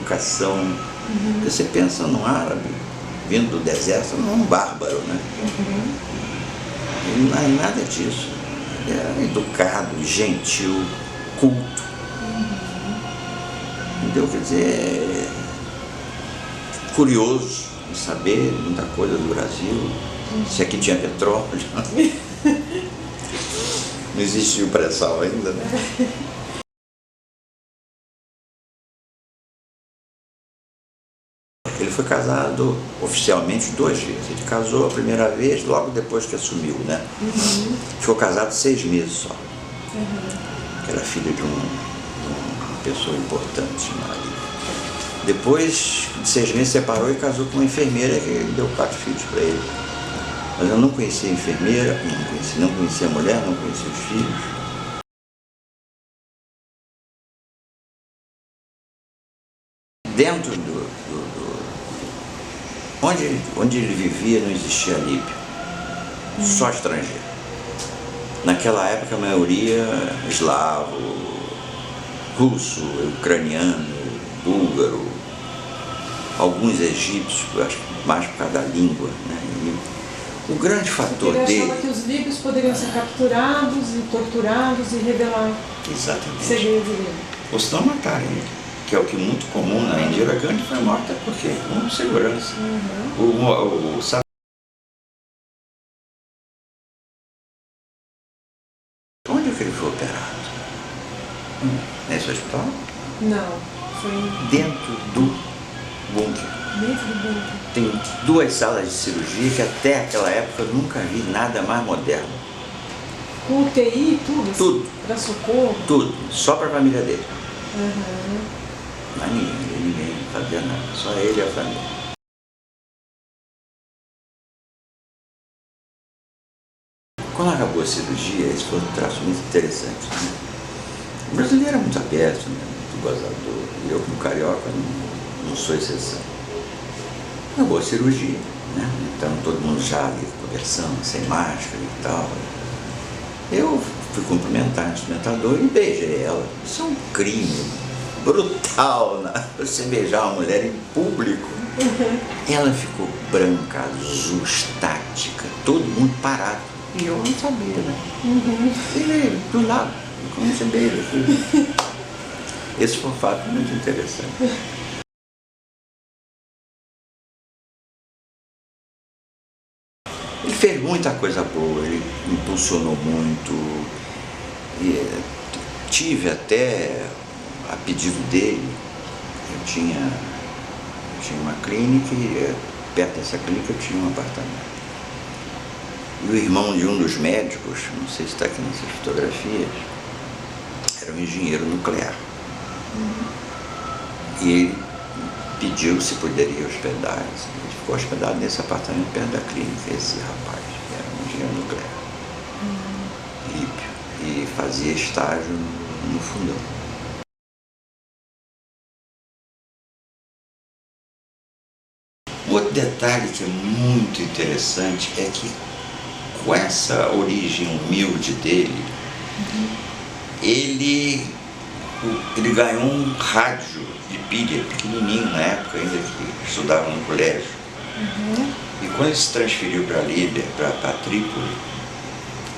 educação. Porque você pensa num árabe vindo do deserto, não é um bárbaro, né? Ele não é nada disso. Ele é educado, gentil, culto. Entendeu? Quer dizer, curioso de saber muita coisa do Brasil. Se aqui tinha petróleo. Não existiu pré-sal ainda, né? Ele foi casado oficialmente 2 vezes. Ele casou a primeira vez logo depois que assumiu, né? Ficou casado 6 meses só. Era filho de uma pessoa importante ali. Depois de 6 meses separou e casou com uma enfermeira que deu 4 filhos para ele. Mas eu não conhecia a enfermeira, não conhecia a mulher, não conhecia os filhos. Dentro onde ele vivia não existia líbio, só estrangeiro. Naquela época a maioria eslavo, russo, ucraniano, búlgaro, alguns egípcios, acho que mais por causa da língua, né? E o grande fator ele dele... achava que os líbios poderiam ser capturados e torturados e revelar segredos dele. Ou se não matarem ele, que é o que é muito comum na Indira Gandhi foi morta porque com segurança. Onde é que ele foi operado? Nesse hospital? Não, foi dentro do bunker. dentro do bunker. Tem 2 salas de cirurgia que até aquela época eu nunca vi nada mais moderno. Com UTI e tudo? Tudo. Para socorro? Tudo, só para a família dele. Mas ninguém fazia nada, só ele e a família. Quando acabou a cirurgia, esse foi um traço muito interessante, né? O brasileiro é muito aberto, né? Muito gozador. E eu, como carioca, não sou exceção. Acabou a cirurgia, né? Então todo mundo já ali conversando, sem máscara e tal. Eu fui cumprimentar a instrumentadora e beijei ela. Isso é um crime brutal, né? Você beijar uma mulher em público. Ela ficou branca, azul, estática, todo mundo parado. E eu não sabia, né? Ele do lado, como você beija. Esse foi um fato muito interessante. Ele fez muita coisa boa, ele impulsionou muito. E tive até, a pedido dele, eu tinha uma clínica e perto dessa clínica eu tinha um apartamento. E o irmão de um dos médicos, não sei se está aqui nessas fotografias, era um engenheiro nuclear. E ele pediu se poderia hospedar. Ele ficou hospedado nesse apartamento perto da clínica, esse rapaz, que era um engenheiro nuclear, líbio, e fazia estágio no fundão. Um outro detalhe que é muito interessante é que, com essa origem humilde dele, ele ganhou um rádio de pilha pequenininho na época, ainda que estudava no colégio. E quando ele se transferiu para Líbia, para Trípoli,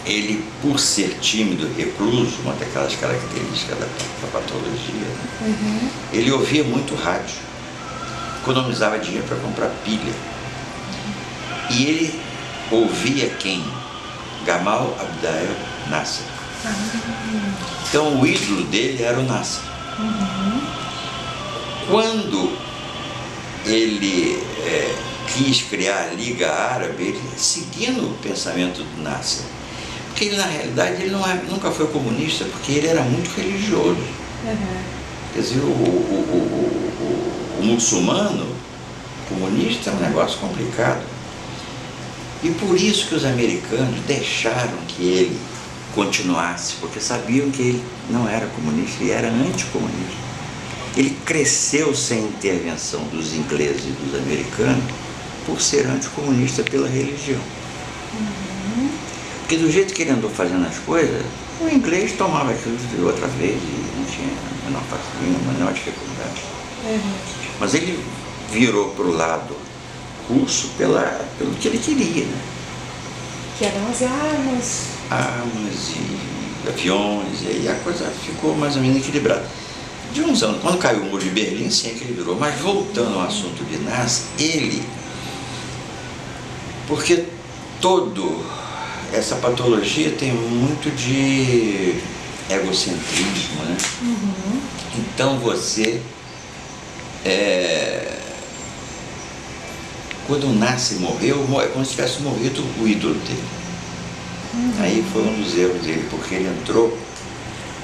ele, por ser tímido, recluso, uma daquelas características da patologia, ele ouvia muito rádio, economizava dinheiro para comprar pilha. E ele ouvia quem? Gamal Abdel Nasser. Então o ídolo dele era o Nasser. Quando ele quis criar a Liga Árabe, ele seguindo o pensamento do Nasser. Porque ele, na realidade, ele nunca foi comunista, porque ele era muito religioso. Quer dizer, o muçulmano comunista é um negócio complicado. E por isso que os americanos deixaram que ele continuasse, porque sabiam que ele não era comunista, ele era anticomunista. Ele cresceu sem intervenção dos ingleses e dos americanos por ser anticomunista pela religião. Porque do jeito que ele andou fazendo as coisas, o inglês tomava aquilo de outra vez e não tinha a menor dificuldade. Mas ele virou para o lado russo pelo que ele queria, né? Que eram as armas. Armas e aviões, e aí a coisa ficou mais ou menos equilibrada. De uns anos, quando caiu o muro de Berlim, sim, equilibrou. Mas voltando ao assunto de Nassi, porque essa patologia tem muito de egocentrismo, né? Então você, quando o Nassi morreu, é como se tivesse morrido o ídolo dele. Aí foi um dos erros dele, porque ele entrou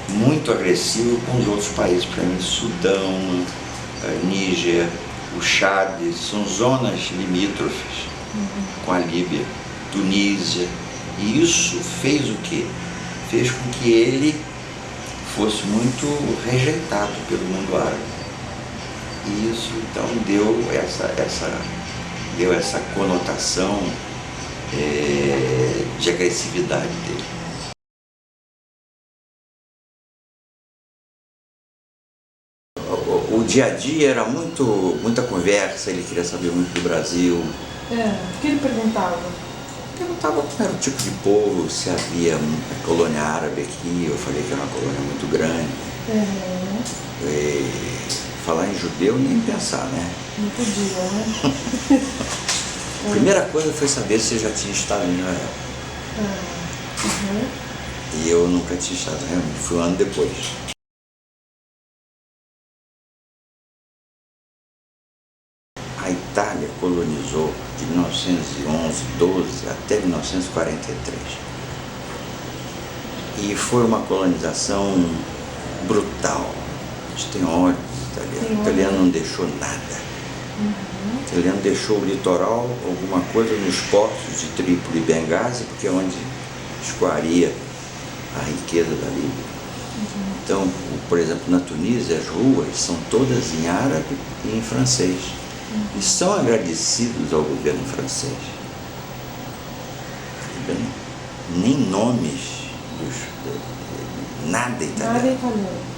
muito agressivo com os outros países, por exemplo, Sudão, Níger, o Chad, são zonas limítrofes com a Líbia, Tunísia, e isso fez o quê? Fez com que ele fosse muito rejeitado pelo mundo árabe. E isso então deu essa conotação de agressividade dele. O dia a dia era muita conversa, ele queria saber muito do Brasil. O que ele perguntava? Perguntava como era o tipo de povo, se havia colônia árabe aqui. Eu falei que era uma colônia muito grande. Falar em judeu nem pensar, né? Não podia, né? A primeira coisa foi saber se eu já tinha estado em Israel. E eu nunca tinha estado em Israel, fui um ano depois. A Itália colonizou de 1911, 12 até 1943. E foi uma colonização brutal. A gente tem ódio do italiano. O italiano não deixou nada. O italiano deixou o litoral, alguma coisa nos portos de Trípoli e Benghazi, porque é onde escoaria a riqueza da Líbia. Então, por exemplo, na Tunísia, as ruas são todas em árabe e em francês. E são agradecidos ao governo francês. Nem nomes nada italiano. Nada italiano.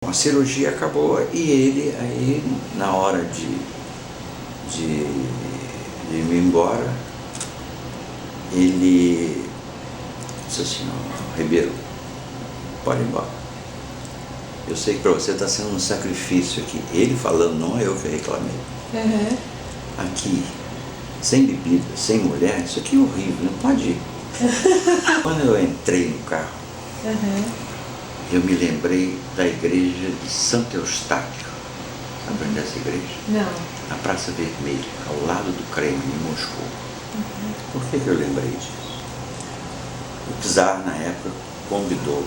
A cirurgia acabou e ele, aí, na hora de ir embora, ele disse assim: Ribeiro, pode ir embora. Eu sei que para você está sendo um sacrifício aqui. Ele falando, não é eu que reclamei. Aqui, sem bebida, sem mulher, isso aqui é horrível, não pode ir. Quando eu entrei no carro, eu me lembrei da igreja de Santo Eustáquio. Sabe onde é essa igreja? Não. Na Praça Vermelha, ao lado do Kremlin, em Moscou. Por que eu lembrei disso? O czar, na época, convidou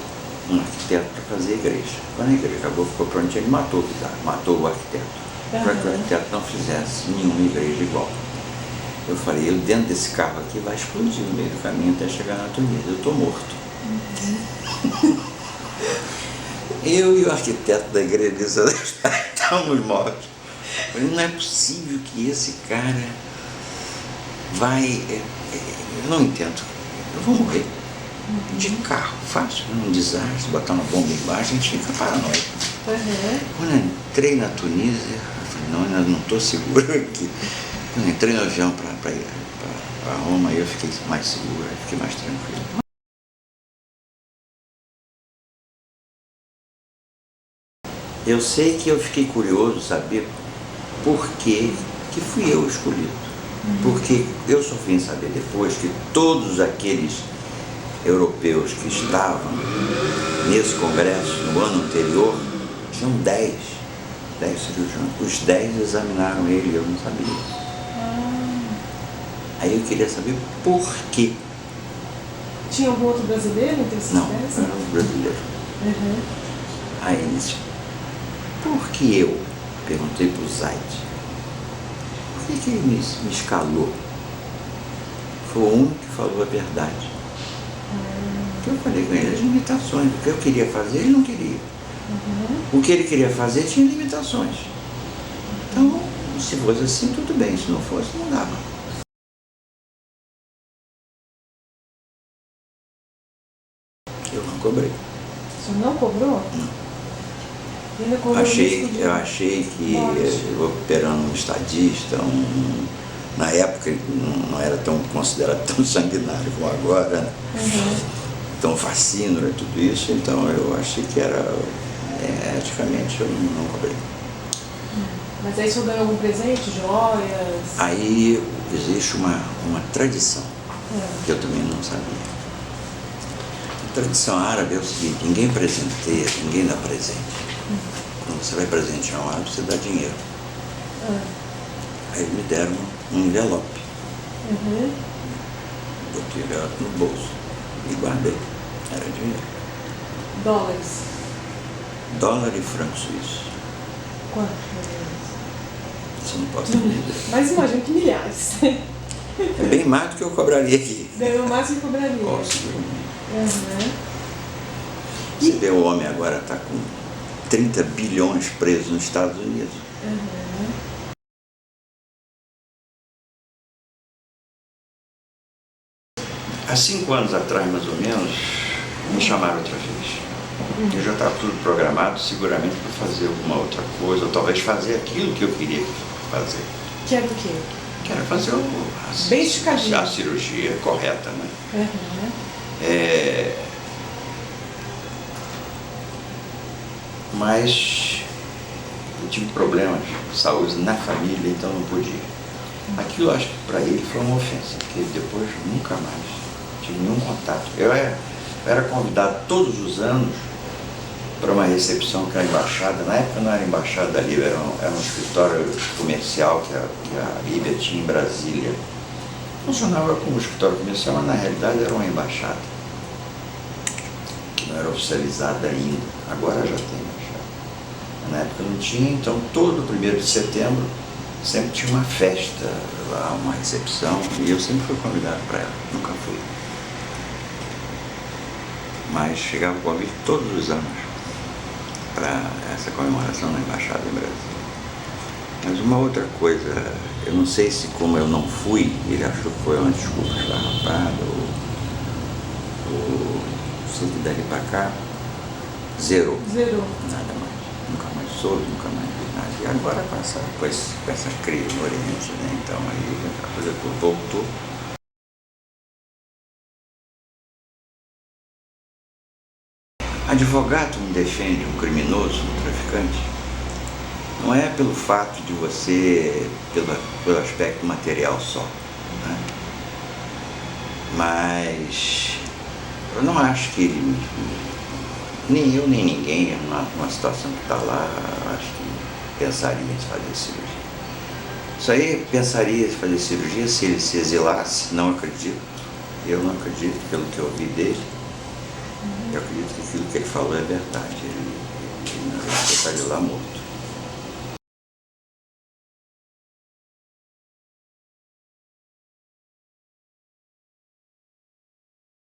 um arquiteto para fazer a igreja. Quando a igreja acabou, ficou prontinha, ele matou o czar, matou o arquiteto. Para que o arquiteto não fizesse nenhuma igreja igual. Eu falei, eu dentro desse carro aqui vai explodir no meio do caminho até chegar na Tunísia, eu estou morto. Eu e o arquiteto da igreja de Santo Eustáquio estamos mortos. Eu falei, não é possível que esse cara vai... eu não entendo, eu vou morrer. De carro, fácil, um desastre, botar uma bomba embaixo, a gente fica paranoico. Quando eu entrei na Tunísia, eu falei, não, eu não estou seguro aqui. Quando eu entrei no avião para Roma, aí eu fiquei mais seguro, aí fiquei mais tranquilo. Eu sei que eu fiquei curioso saber por que fui eu escolhido. Porque eu só vim saber depois que todos aqueles europeus que estavam nesse congresso no ano anterior, tinham 10 cirurgiões. Os 10 examinaram ele e eu não sabia. Aí eu queria saber por quê. Tinha algum outro brasileiro entre esses 10? Não, era um brasileiro. Aí ele disse, por que eu? Perguntei para o Zaid. Por que ele me escalou? Foi o único que falou a verdade. Eu falei com ele as limitações. O que eu queria fazer, ele não queria. O que ele queria fazer tinha limitações. Então, se fosse assim, tudo bem. Se não fosse, não dava. Eu não cobrei. O senhor não cobrou? Não. E ainda cobrou Eu achei que eu operando um estadista, na época ele não era tão considerado tão sanguinário como agora, né? Tão fascínio e tudo isso, então eu achei que era, eticamente eu não cobrei. Mas aí o senhor ganhou algum presente, joias? Aí existe uma tradição que eu também não sabia. A tradição árabe é o seguinte: ninguém presenteia, ninguém dá presente. Quando você vai presentear um árabe, você dá dinheiro. Aí me deram um envelope. Botei o envelope no bolso e guardei. Era dinheiro. Dólares? Dólar e franco suíço. Quanto? Isso não pode dizer. Mas imagino que milhares. É bem mais do que eu cobraria aqui. Ganhou mais do que cobraria. Você vê, o homem agora está com 30 bilhões presos nos Estados Unidos. Há 5 anos atrás, mais ou menos, me chamaram outra vez. Eu já estava tudo programado, seguramente para fazer alguma outra coisa, ou talvez fazer aquilo que eu queria fazer. Que era o quê? Que era fazer a cirurgia correta, né? Mas eu tive problemas de saúde na família, então não podia. Aquilo, acho que para ele foi uma ofensa, porque depois nunca mais tive nenhum contato. Eu era convidado todos os anos para uma recepção que a embaixada, na época não era embaixada da Líbia, era um escritório comercial que a Líbia tinha em Brasília. Funcionava como escritório comercial, mas na realidade era uma embaixada, que não era oficializada ainda. Agora já tem embaixada. Na época não tinha, então todo 1º de setembro sempre tinha uma festa lá, uma recepção, e eu sempre fui convidado para ela, nunca fui. Mas chegava o convite todos os anos para essa comemoração na Embaixada em Brasília. Mas uma outra coisa, eu não sei se como eu não fui, ele achou que foi uma desculpa esfarrapada, ou sei que dali para cá, zerou. Nada mais. Nunca mais soube, nunca mais vi nada. E agora com essa crise no Oriente, né? Então aí a coisa voltou. Advogado não defende um criminoso, um traficante, não é pelo fato de você, pelo aspecto material só, né? Mas eu não acho que ele, nem eu nem ninguém, numa situação que está lá, acho que pensaria em fazer cirurgia. Isso aí pensaria em fazer cirurgia se ele se exilasse, não acredito. Eu não acredito, pelo que eu ouvi dele. Eu acredito que aquilo que ele falou é verdade. Ele estaria lá morto.